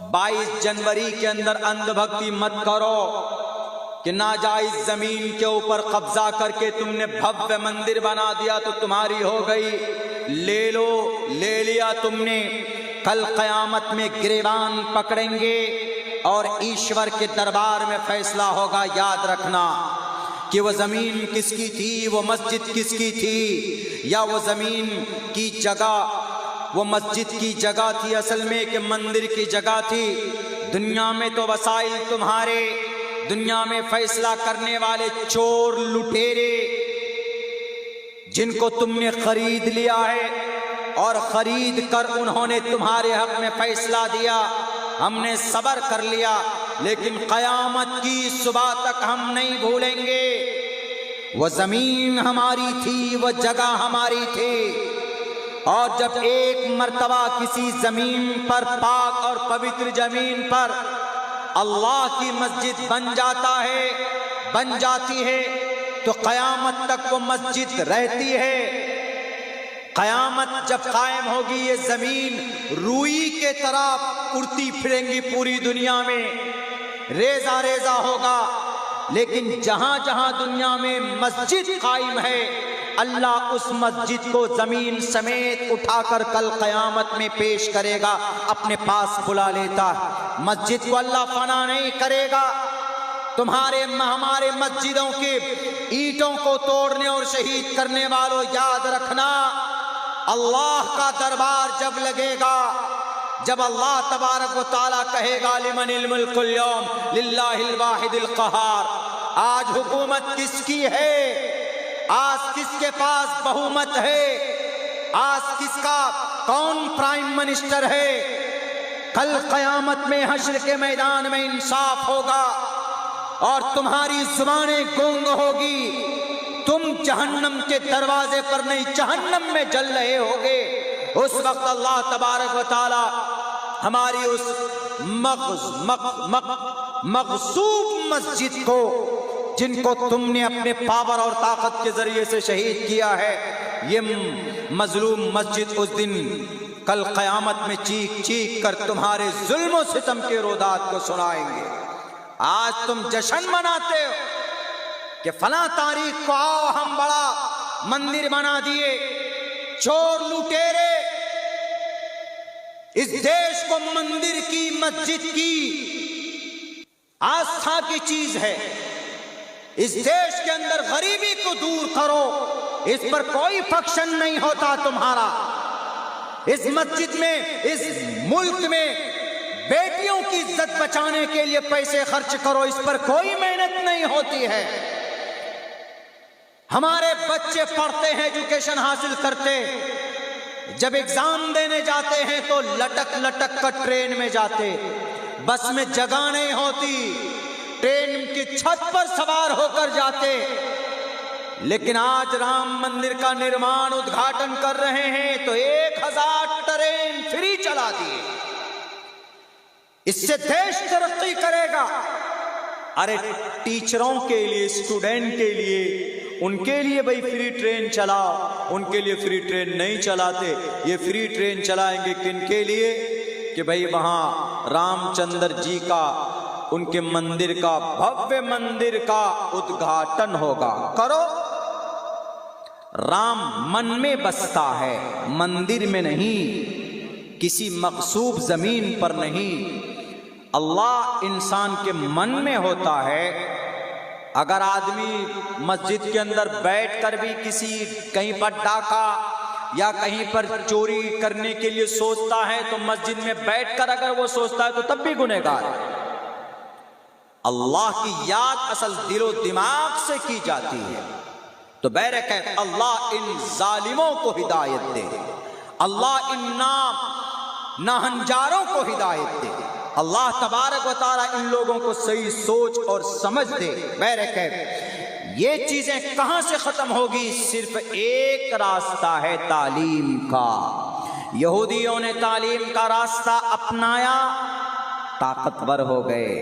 22 जनवरी के अंदर अंधभक्ति मत करो कि नाजायज जमीन के ऊपर कब्जा करके तुमने भव्य मंदिर बना दिया तो तुम्हारी हो गई। ले लो, ले लिया तुमने, कल क़यामत में गिरेबान पकड़ेंगे और ईश्वर के दरबार में फैसला होगा। याद रखना कि वो ज़मीन किसकी थी, वो मस्जिद किसकी थी, या वो ज़मीन की जगह, वो मस्जिद की जगह थी असल में कि मंदिर की जगह थी। दुनिया में तो वसाइल तुम्हारे, दुनिया में फैसला करने वाले चोर लुटेरे जिनको तुमने खरीद लिया है और खरीद कर उन्होंने तुम्हारे हक में फैसला दिया, हमने सब्र कर लिया, लेकिन क़यामत की सुबह तक हम नहीं भूलेंगे। वो ज़मीन हमारी थी, वो जगह हमारी थी। और जब एक मर्तबा किसी ज़मीन पर, पाक और पवित्र ज़मीन पर अल्लाह की मस्जिद बन जाता है, बन जाती है, तो क़यामत तक वो मस्जिद रहती है। क़यामत जब कायम होगी ये ज़मीन रूई के तरह उड़ती फिरेंगी पूरी दुनिया में, रेज़ा रेज़ा होगा। लेकिन जहां जहां दुनिया में मस्जिद कायम है, अल्लाह उस मस्जिद को ज़मीन समेत उठाकर कल क़यामत में पेश करेगा, अपने पास बुला लेता। मस्जिद को अल्लाह फना नहीं करेगा। तुम्हारे हमारे मस्जिदों के ईंटों को तोड़ने और शहीद करने वालों, याद रखना अल्लाह का दरबार जब लगेगा, जब अल्लाह तबारक व तआला कहेगा लिमनिल मुल्कुल यौम लिल्लाहिल वाहिदिल क़हार, आज हुकूमत किसकी है, आज किसके पास बहुमत है, आज किसका कौन प्राइम मिनिस्टर है। कल क़यामत में हश्र के मैदान में इंसाफ होगा और तुम्हारी ज़ुबानें गूंग होगी। तुम जहन्नम के दरवाजे पर नहीं, जहन्नम में जल रहे होगे। उस वक्त अल्लाह तबारक व तआला हमारी उस मग़सूब मस्जिद को, जिनको तुमने अपने पावर और ताकत के जरिए से शहीद किया है, ये मजलूम मस्जिद उस दिन कल क़यामत में चीख चीख कर तुम्हारे जुल्म और सितम के रोदात को सुनाएंगे। आज तुम जश्न मनाते हो कि फला तारीख को आओ हम बड़ा मंदिर बना दिए। चोर लुटेरे इस देश को मंदिर की, मस्जिद की आस्था की चीज है। इस देश के अंदर गरीबी को दूर करो, इस पर कोई फंक्शन नहीं होता तुम्हारा। इस मस्जिद में, इस मुल्क में बेटियों की इज्जत बचाने के लिए पैसे खर्च करो, इस पर कोई मेहनत नहीं होती है। हमारे बच्चे पढ़ते हैं, एजुकेशन हासिल करते, जब एग्जाम देने जाते हैं तो लटक लटक कर ट्रेन में जाते, बस में जगह नहीं होती, ट्रेन की छत पर सवार होकर जाते। लेकिन आज राम मंदिर का निर्माण उद्घाटन कर रहे हैं तो 1000 ट्रेन फ्री चला दिए। इससे देश तरक्की करेगा। अरे टीचरों के लिए, स्टूडेंट के लिए, उनके लिए भाई फ्री ट्रेन चलाओ, उनके लिए फ्री ट्रेन नहीं चलाते। ये फ्री ट्रेन चलाएंगे किनके लिए कि भाई वहां रामचंद्र जी का, उनके मंदिर का, भव्य मंदिर का उद्घाटन होगा। करो। राम मन में बसता है, मंदिर में नहीं, किसी मक़सूब जमीन पर नहीं। अल्लाह इंसान के मन में होता है। अगर आदमी मस्जिद के अंदर बैठकर भी किसी, कहीं पर डाका या कहीं पर चोरी करने के लिए सोचता है, तो मस्जिद में बैठकर अगर वो सोचता है तो तब भी गुनहगार है। अल्लाह की याद असल दिलो दिमाग से की जाती है। तो बैरक है अल्लाह इन जालिमों को हिदायत दे, अल्लाह इन नाहंजारों को हिदायत दे, अल्लाह तबारक व तआला इन लोगों को सही सोच और समझ दे। बैरक है ये चीजें कहां से खत्म होगी? सिर्फ एक रास्ता है, तालीम का। यहूदियों ने तालीम का रास्ता अपनाया, ताकतवर हो गए।